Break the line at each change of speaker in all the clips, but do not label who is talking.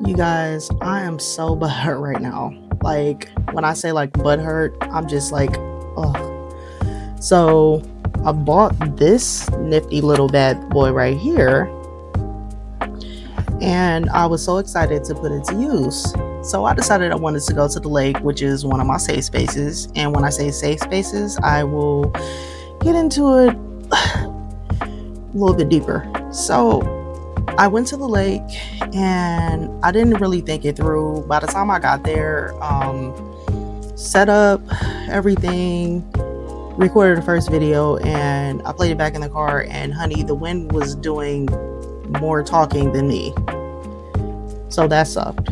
You guys, I am so butthurt right now. Like, when I say like butthurt, I'm just like, ugh. So, I bought this nifty little bad boy right here, and I was so excited to put it to use. So, I decided I wanted to go to the lake, which is one of my safe spaces. And when I say safe spaces, I will get into it a little bit deeper. So, I went to the lake and I didn't really think it through. By the time I got there, set up everything, recorded the first video, and I played it back in the car. And honey, the wind was doing more talking than me. So that sucked.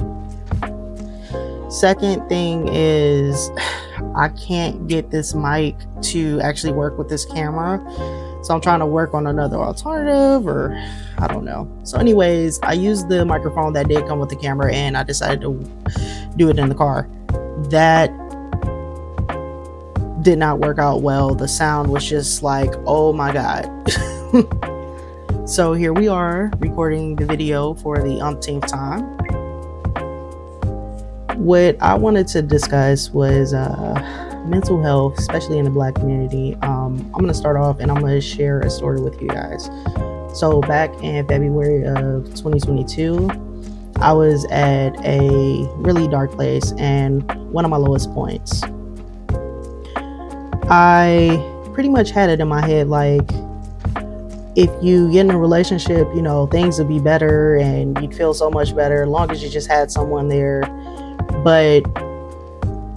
Second thing is, I can't get this mic to actually work with this camera. So I'm trying to work on another alternative, or I don't know. So anyways, I used the microphone that did come with the camera, and I decided to do it in the car. That did not work out well. The sound was just like, oh my God. So here we are recording the video for the umpteenth time. What I wanted to discuss was mental health, especially in the Black community. I'm going to start off and I'm going to share a story with you guys. So back in February of 2022, I was at a really dark place and one of my lowest points. I pretty much had it in my head, like, if you get in a relationship, you know, things would be better and you'd feel so much better as long as you just had someone there. But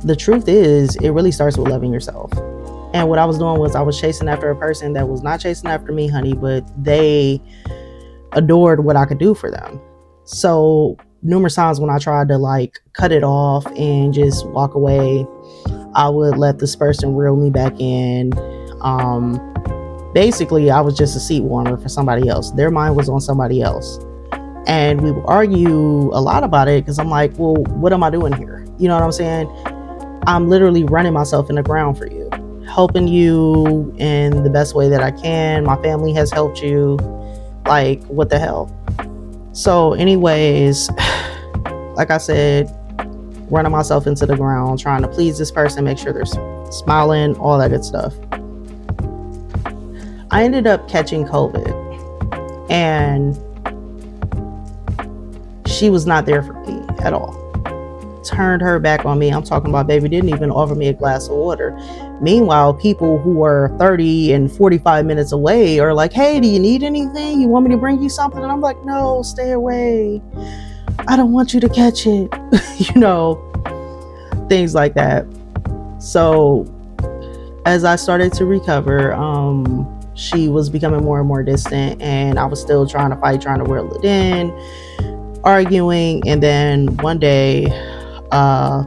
the truth is, it really starts with loving yourself. And what I was doing was I was chasing after a person that was not chasing after me, honey, but they adored what I could do for them. So numerous times when I tried to like cut it off and just walk away, I would let this person reel me back in. Basically, I was just a seat warmer for somebody else. Their mind was on somebody else. And we would argue a lot about it because I'm like, well, what am I doing here? You know what I'm saying? I'm literally running myself in the ground for you, helping you in the best way that I can. My family has helped you. Like, what the hell? So anyways, like I said, running myself into the ground, trying to please this person, make sure they're smiling, all that good stuff. I ended up catching COVID, and she was not there for me at all. Turned her back on me. I'm talking about, baby, didn't even offer me a glass of water. Meanwhile, people who are 30 and 45 minutes away are like, hey, do you need anything? You want me to bring you something? And I'm like, no, stay away. I don't want you to catch it. You know, things like that. So as I started to recover, she was becoming more and more distant, and I was still trying to fight, trying to reel it in, arguing. And then one day, I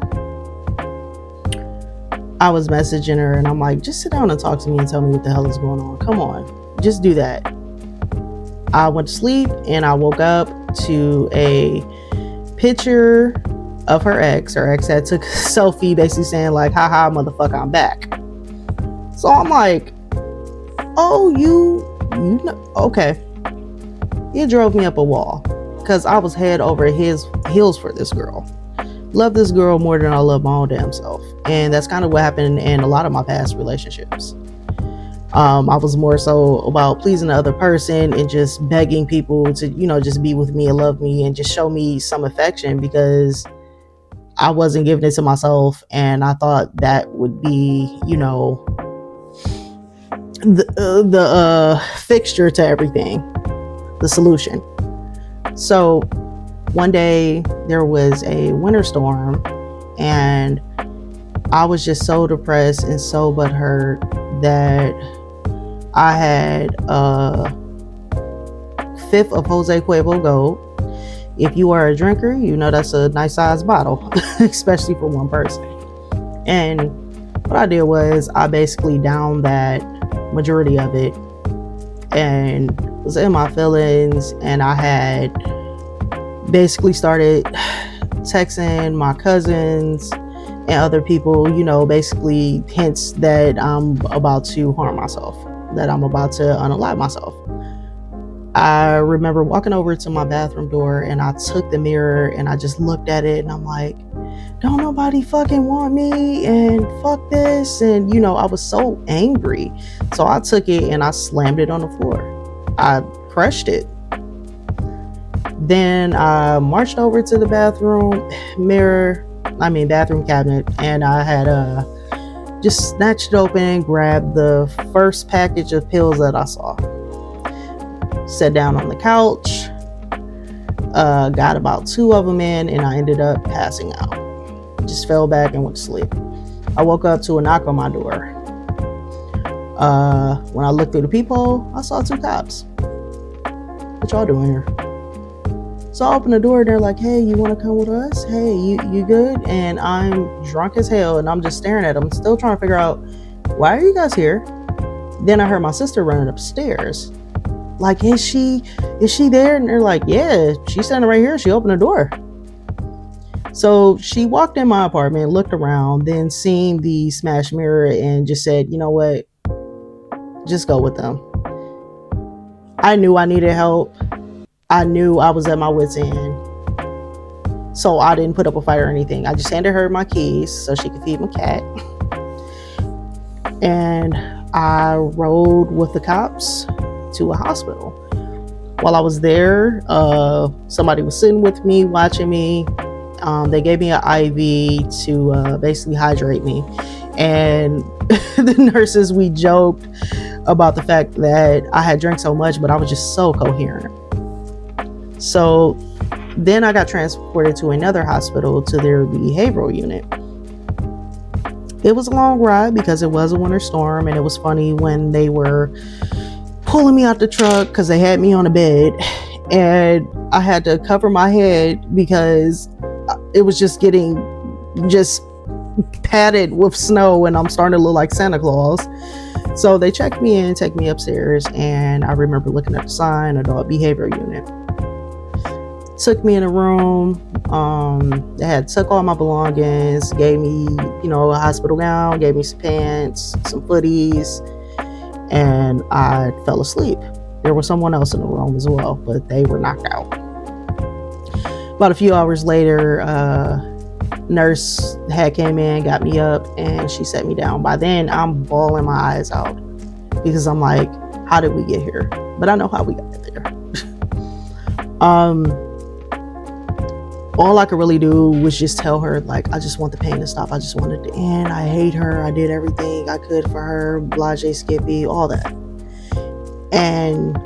was messaging her and I'm like, just sit down and talk to me and tell me what the hell is going on. Come on, just do that. I went to sleep and I woke up to a picture of her ex. Her ex had took a selfie basically saying like, haha, motherfucker, I'm back. So I'm like, oh, you know, okay. It drove me up a wall because I was head over heels for this girl. Love this girl more than I love my own damn self. And that's kind of what happened in a lot of my past relationships. I was more so about pleasing the other person and just begging people to, you know, just be with me and love me and just show me some affection, because I wasn't giving it to myself. And I thought that would be, you know, the fixture to everything, the solution. So one day there was a winter storm and I was just so depressed and so butthurt that I had a fifth of Jose Cuervo Gold. If you are a drinker, you know that's a nice sized bottle, especially for one person. And what I did was I basically downed that majority of it and was in my feelings, and I had basically started texting my cousins and other people, you know, basically hints that I'm about to harm myself, that I'm about to unalive myself. I remember walking over to my bathroom door and I took the mirror and I just looked at it and I'm like, don't nobody fucking want me and fuck this. And I was so angry. So I took it and I slammed it on the floor. I crushed it. Then I marched over to the bathroom cabinet, and I had just snatched it open and grabbed the first package of pills that I saw. Sat down on the couch, got about 2 of them in, and I ended up passing out. Just fell back and went to sleep. I woke up to a knock on my door. When I looked through the peephole, I saw 2 cops. What y'all doing here? So I opened the door and they're like, hey, you want to come with us? Hey, you good? And I'm drunk as hell and I'm just staring at them, still trying to figure out, why are you guys here? Then I heard my sister running upstairs. Like, is she there? And they're like, yeah, she's standing right here. She opened the door. So she walked in my apartment, looked around, then seen the smashed mirror and just said, you know what? Just go with them. I knew I needed help. I knew I was at my wit's end. So I didn't put up a fight or anything. I just handed her my keys so she could feed my cat. And I rode with the cops to a hospital. While I was there, somebody was sitting with me, watching me. They gave me an IV to basically hydrate me. And the nurses, we joked about the fact that I had drank so much, but I was just so coherent. So then I got transported to another hospital, to their behavioral unit. It was a long ride because it was a winter storm, and it was funny when they were pulling me out the truck because they had me on a bed and I had to cover my head because it was just getting padded with snow and I'm starting to look like Santa Claus. So they checked me in, take me upstairs, and I remember looking at the sign, adult behavioral unit. Took me in a room. They had took all my belongings, gave me, a hospital gown, gave me some pants, some footies, and I fell asleep. There was someone else in the room as well, but they were knocked out. About a few hours later, nurse had came in, got me up, and she set me down. By then, I'm bawling my eyes out because I'm like, how did we get here? But I know how we got there. All I could really do was just tell her, like, I just want the pain to stop. I just want it to end. I hate her. I did everything I could for her. Blase, Skippy, all that. And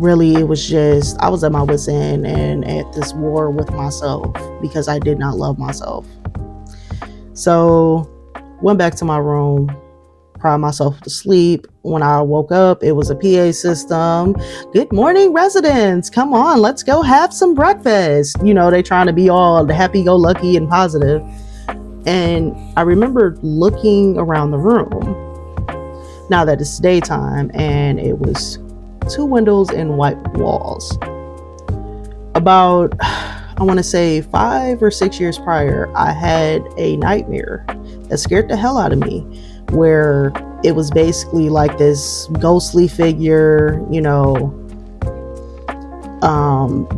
really, it was just, I was at my wit's end and at this war with myself because I did not love myself. So went back to my room, cried myself to sleep. When I woke up, it was a PA system. Good morning, residents. Come on, let's go have some breakfast. They trying to be all happy-go-lucky and positive. And I remember looking around the room now that it's daytime, and it was 2 windows and white walls. About, I want to say 5 or 6 years prior, I had a nightmare that scared the hell out of me, where it was basically like this ghostly figure,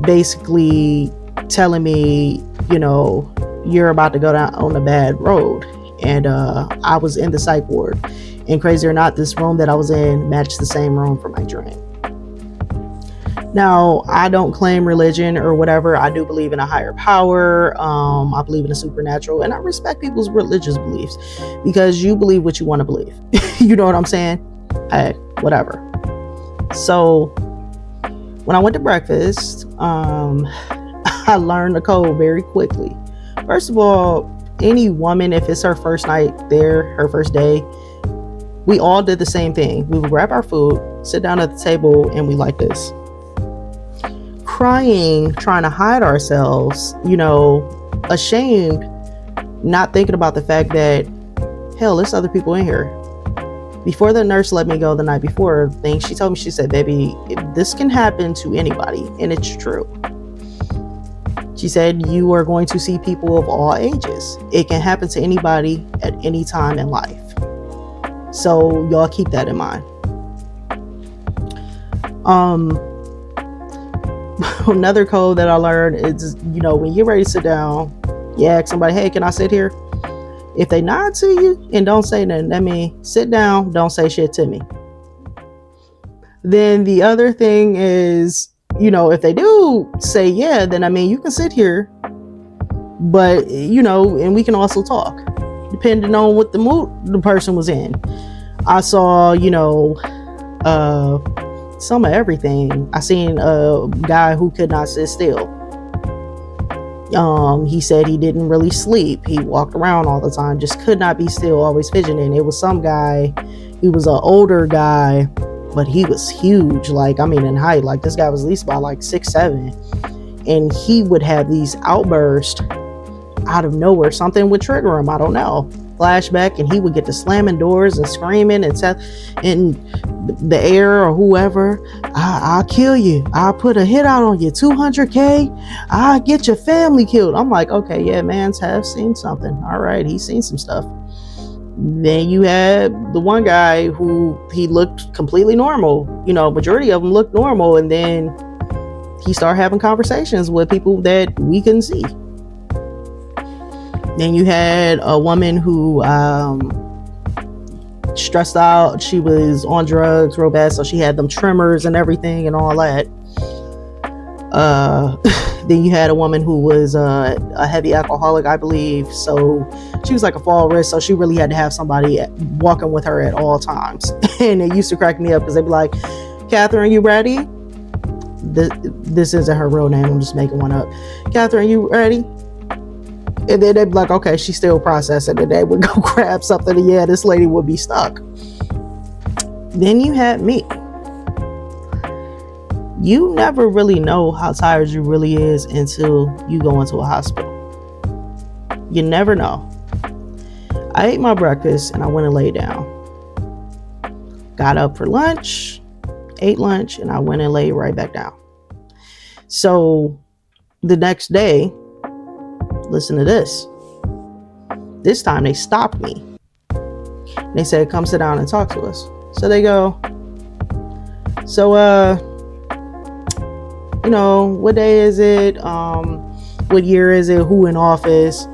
basically telling me, you're about to go down on a bad road. And I was in the psych ward. And crazy or not, this room that I was in matched the same room from my dream. Now, I don't claim religion or whatever. I do believe in a higher power. I believe in the supernatural, and I respect people's religious beliefs because you believe what you want to believe. You know what I'm saying? Hey, whatever. So when I went to breakfast, I learned the code very quickly. First of all, any woman, if it's her first night there, her first day, we all did the same thing. We would grab our food, sit down at the table, and we like this. Crying, trying to hide ourselves, ashamed, not thinking about the fact that, hell, there's other people in here. Before the nurse let me go the night before, she told me, she said, baby, this can happen to anybody, and it's true. She said, you are going to see people of all ages. It can happen to anybody at any time in life. So y'all keep that in mind. Um, Another code that I learned is, when you're ready to sit down, you ask somebody, hey, can I sit here? If they nod to you and don't say nothing, that means sit down, don't say shit to me. Then the other thing is, if they do say yeah, then you can sit here, but and we can also talk, depending on what the mood the person was in. I saw, some of everything. I seen a guy who could not sit still. He said he didn't really sleep. He walked around all the time, just could not be still, always fidgeting. It was some guy, he was an older guy, but he was huge, in height. Like, this guy was at least about 6'7", and he would have these outbursts out of nowhere. Something would trigger him, I don't know, flashback, and he would get to slamming doors and screaming and in the air, or whoever, I'll kill you, I'll put a hit out on you, 200K, I'll get your family killed. I'm like, okay, yeah, man's have seen something. All right, he's seen some stuff. Then you had the one guy who, he looked completely normal, majority of them looked normal, and then he started having conversations with people that we couldn't see. Then you had a woman who stressed out. She was on drugs real bad, so she had them tremors and everything and all that. Then you had a woman who was a heavy alcoholic, I believe. So she was like a fall risk, so she really had to have somebody walking with her at all times. And it used to crack me up because they'd be like, Catherine, you ready? This isn't her real name, I'm just making one up. Catherine, you ready? And then they'd be like, okay, she's still processing. And they would go grab something, and yeah, this lady would be stuck. Then you had me. You never really know how tired you really is until you go into a hospital. You never know. I ate my breakfast and I went and laid down. Got up for lunch, ate lunch, and I went and laid right back down. So the next day, listen to this. This time they stopped me. They said, come sit down and talk to us. So they go, so, what day is it? What year is it? Who in office?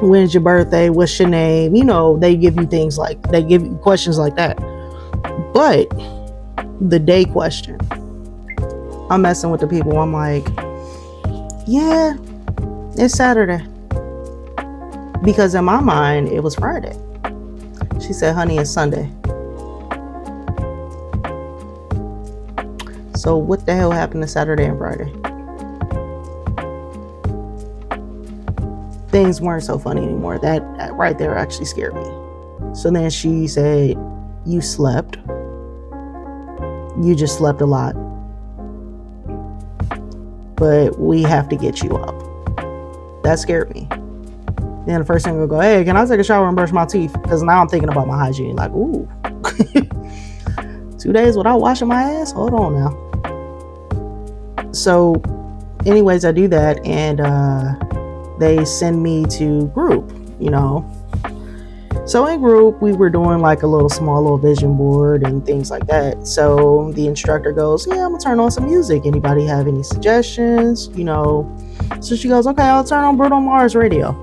When's your birthday? What's your name? They give you they give you questions like that. But the day question, I'm messing with the people. I'm like, yeah, it's Saturday. Because in my mind, it was Friday. She said, honey, it's Sunday. So what the hell happened to Saturday and Friday? Things weren't so funny anymore. That right there actually scared me. So then she said, you slept. You just slept a lot. But we have to get you up. That scared me. Then the first thing I'll go, hey, can I take a shower and brush my teeth? Because now I'm thinking about my hygiene. Like, ooh. 2 days without washing my ass? Hold on now. So anyways, I do that, and they send me to group, So in group, we were doing like a small little vision board and things like that. So the instructor goes, yeah, I'm gonna turn on some music. Anybody have any suggestions? So she goes, okay, I'll turn on Bruno Mars radio.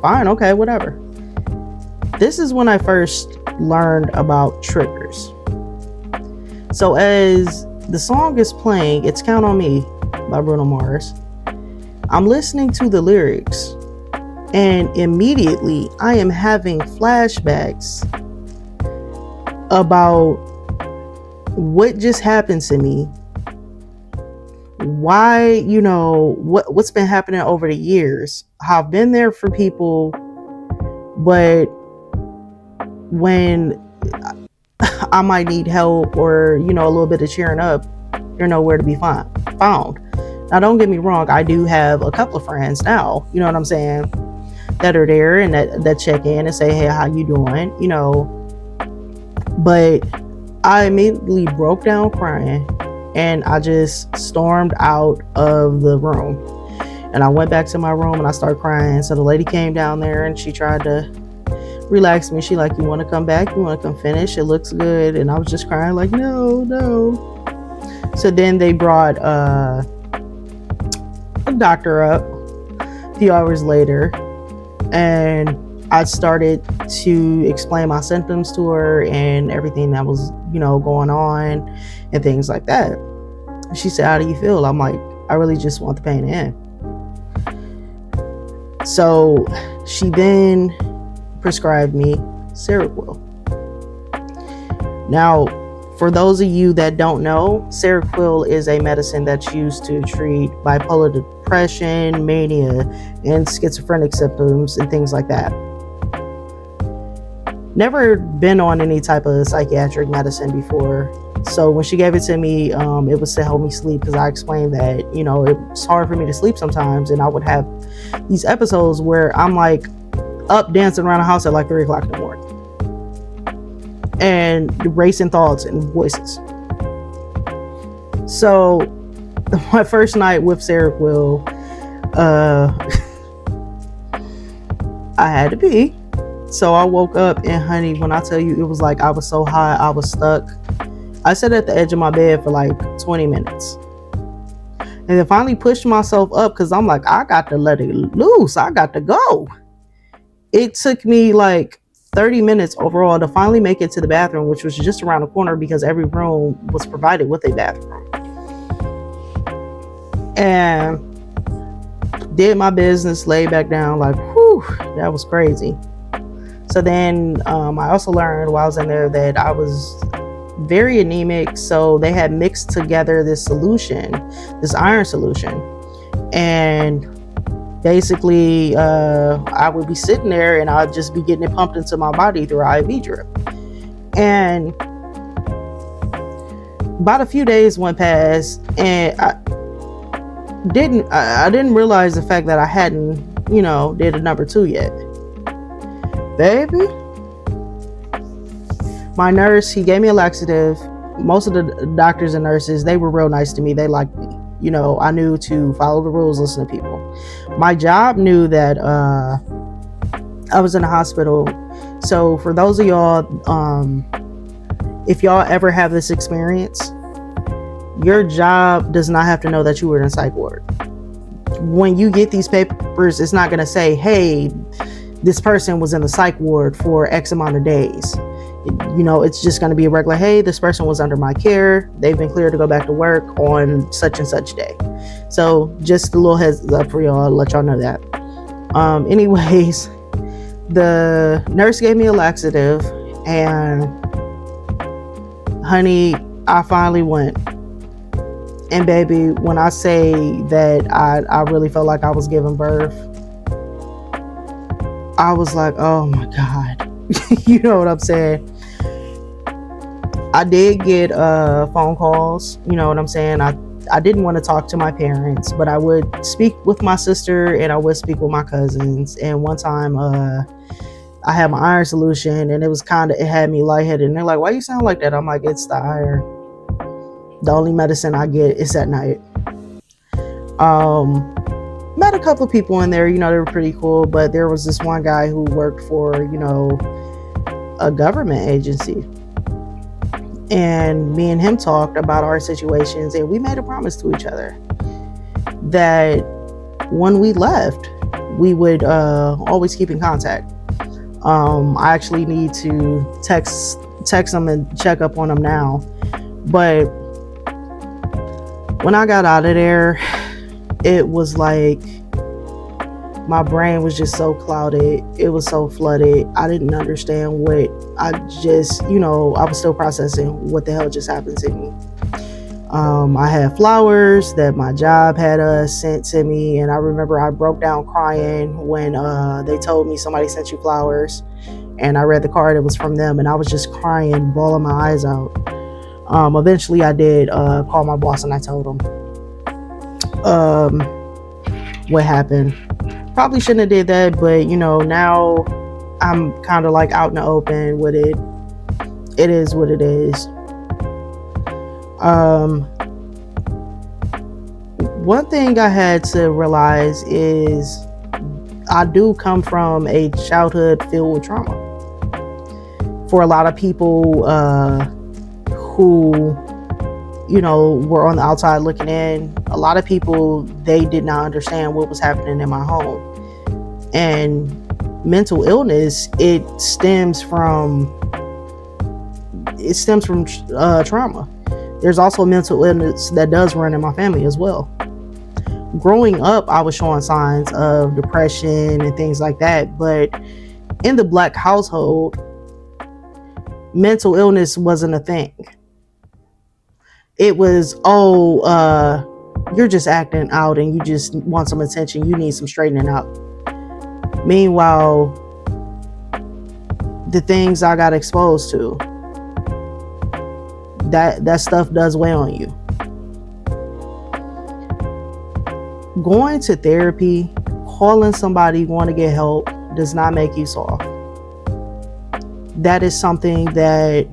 Fine, okay, whatever. This is when I first learned about triggers. So as the song is playing, it's Count on Me by Bruno Mars. I'm listening to the lyrics, and immediately I am having flashbacks about what just happened to me. Why, what's been happening over the years. How I've been there for people, but when I might need help or, a little bit of cheering up, they're nowhere to be found. Now, don't get me wrong. I do have a couple of friends now, you know what I'm saying, that are there and that check in and say, hey, how you doing? But I immediately broke down crying, and I just stormed out of the room. And I went back to my room and I started crying. So the lady came down there and she tried to relax me. She like, you want to come back? You want to come finish? It looks good. And I was just crying like, no. So then they brought a doctor up a few hours later, and I started to explain my symptoms to her and everything that was, going on and things like that. She said, "How do you feel?" I'm like, "I really just want the pain to end." So she then prescribed me Seroquel. Now, for those of you that don't know, Seroquel is a medicine that's used to treat bipolar depression, mania, and schizophrenic symptoms and things like that. Never been on any type of psychiatric medicine before. So when she gave it to me, it was to help me sleep, because I explained that, it's hard for me to sleep sometimes, and I would have these episodes where I'm like up dancing around the house at like 3 o'clock in the morning, and racing thoughts and voices. So my first night with Seroquel, I had to pee. So I woke up, and honey, when I tell you, it was like I was so high, I was stuck. I sat at the edge of my bed for like 20 minutes. And then finally pushed myself up, because I'm like, I got to let it loose. I got to go. It took me like 30 minutes overall to finally make it to the bathroom, which was just around the corner, because every room was provided with a bathroom. And did my business, laid back down, like, whew, that was crazy. So then I also learned while I was in there that I was very anemic. So they had mixed together this solution, this iron solution. And basically, I would be sitting there and I'd just be getting it pumped into my body through an IV drip. And about a few days went past, and I didn't realize the fact that I hadn't, did a number 2 yet. Baby, my nurse, he gave me a laxative. Most of the doctors and nurses, they were real nice to me. They liked me. I knew to follow the rules, listen to people. My job knew that I was in a hospital. So for those of y'all, if y'all ever have this experience, your job does not have to know that you were in a psych ward. When you get these papers, it's not going to say, hey, this person was in the psych ward for X amount of days. It's just going to be a regular, hey, this person was under my care. They've been cleared to go back to work on such and such day. So just a little heads up for y'all, let y'all know that. Anyways, the nurse gave me a laxative, and honey, I finally went. And baby, when I say that I really felt like I was giving birth, I was like, oh my God. You know what I'm saying? I did get phone calls, you know what I'm saying? I didn't want to talk to my parents, but I would speak with my sister and I would speak with my cousins. And one time I had my iron solution, and it had me lightheaded. And they're like, why you sound like that? I'm like, it's the iron. The only medicine I get is at night. Met a couple of people in there, they were pretty cool, but there was this one guy who worked for, a government agency. And me and him talked about our situations, and we made a promise to each other that when we left, we would always keep in contact. I actually need to text him and check up on him now. But when I got out of there, it was like my brain was just so clouded. It was so flooded. I didn't understand I was still processing what the hell just happened to me. I had flowers that my job had sent to me, and I remember I broke down crying when they told me somebody sent you flowers, and I read the card. It was from them, and I was just crying, bawling my eyes out. Eventually I did call my boss, and I told him what happened. Probably shouldn't have did that, but now I'm kind of like out in the open with it. It is what it is. One thing I had to realize is I do come from a childhood filled with trauma. For a lot of people who were on the outside looking in, a lot of people, they did not understand what was happening in my home. And mental illness, it stems from trauma. There's also mental illness that does run in my family as well. Growing up, I was showing signs of depression and things like that, but in the Black household, mental illness wasn't a thing. It was, you're just acting out and you just want some attention, you need some straightening out. Meanwhile, the things I got exposed to, that stuff does weigh on you. Going to therapy, calling somebody, want to get help, does not make you soft. That is something that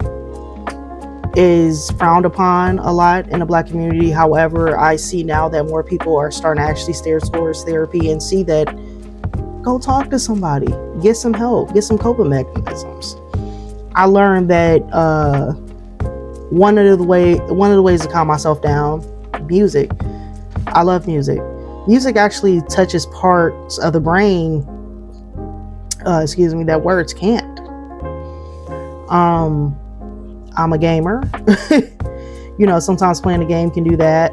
is frowned upon a lot in the Black community. However, I see now that more people are starting to actually steer towards therapy and see that go talk to somebody, get some help, get some coping mechanisms. I learned that one of the ways to calm myself down, music. I love music. Music actually touches parts of the brain, that words can't. I'm a gamer. Sometimes playing a game can do that,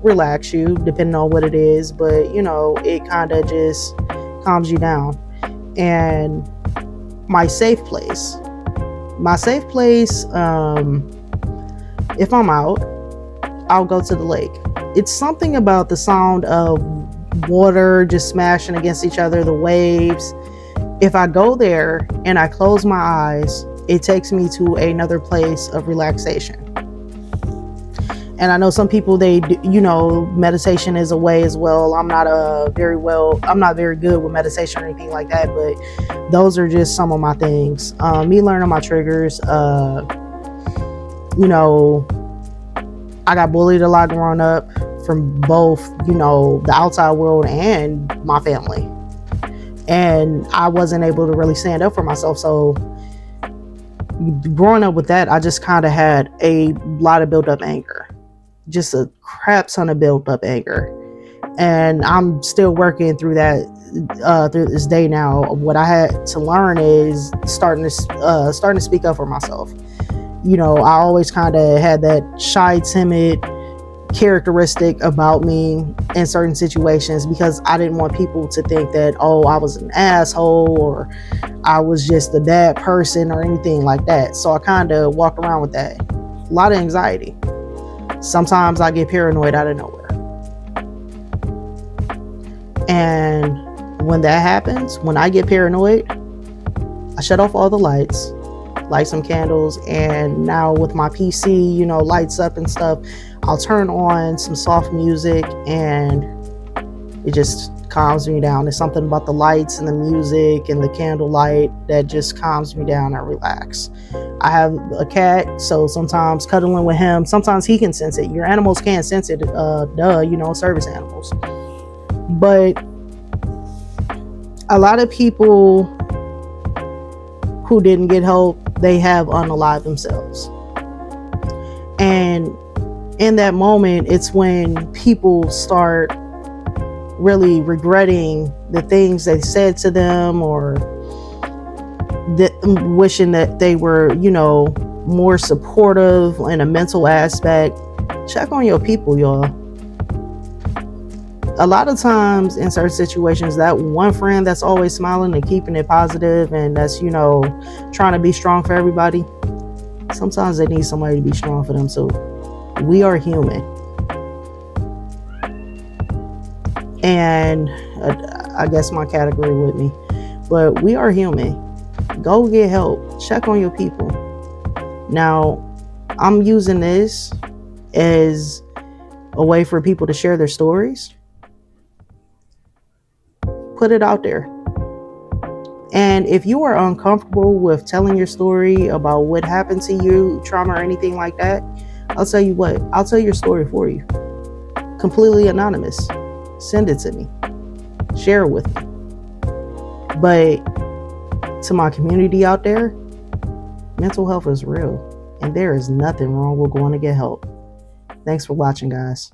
relax you, depending on what it is, but, it kind of just calms you down. And my safe place, if I'm out, I'll go to the lake. It's something about the sound of water just smashing against each other, the waves. If I go there and I close my eyes, it takes me to another place of relaxation. And I know some people, meditation is a way as well. I'm not very good with meditation or anything like that, but those are just some of my things. Me learning my triggers. I got bullied a lot growing up from both, the outside world and my family. And I wasn't able to really stand up for myself. So growing up with that, I just kind of had a lot of built up anger, just a crap ton of built up anger. And I'm still working through that through this day now. What I had to learn is starting to speak up for myself. I always kind of had that shy, timid characteristic about me in certain situations because I didn't want people to think that, I was an asshole or I was just a bad person or anything like that. So I kind of walked around with that. A lot of anxiety. Sometimes I get paranoid out of nowhere. And when that happens, when I get paranoid, I shut off all the lights, light some candles, and now with my PC, lights up and stuff, I'll turn on some soft music and it just calms me down. There's something about the lights and the music and the candlelight that just calms me down and relax. I have a cat, so sometimes cuddling with him, sometimes he can sense it. Your animals can't sense it, service animals. But a lot of people who didn't get help, they have unalived themselves. And in that moment, it's when people start really regretting the things they said to them, or wishing that they were, more supportive in a mental aspect. Check on your people, y'all. A lot of times in certain situations, that one friend that's always smiling and keeping it positive and that's, trying to be strong for everybody, sometimes they need somebody to be strong for them too. We are human. And I guess my cat agreed with me, but we are human. Go get help. Check on your people. Now, I'm using this as a way for people to share their stories. Put it out there. And if you are uncomfortable with telling your story about what happened to you, trauma or anything like that, I'll tell you what, I'll tell your story for you. Completely anonymous. Send it to me. Share it with me. But to my community out there, mental health is real. And there is nothing wrong with going to get help. Thanks for watching, guys.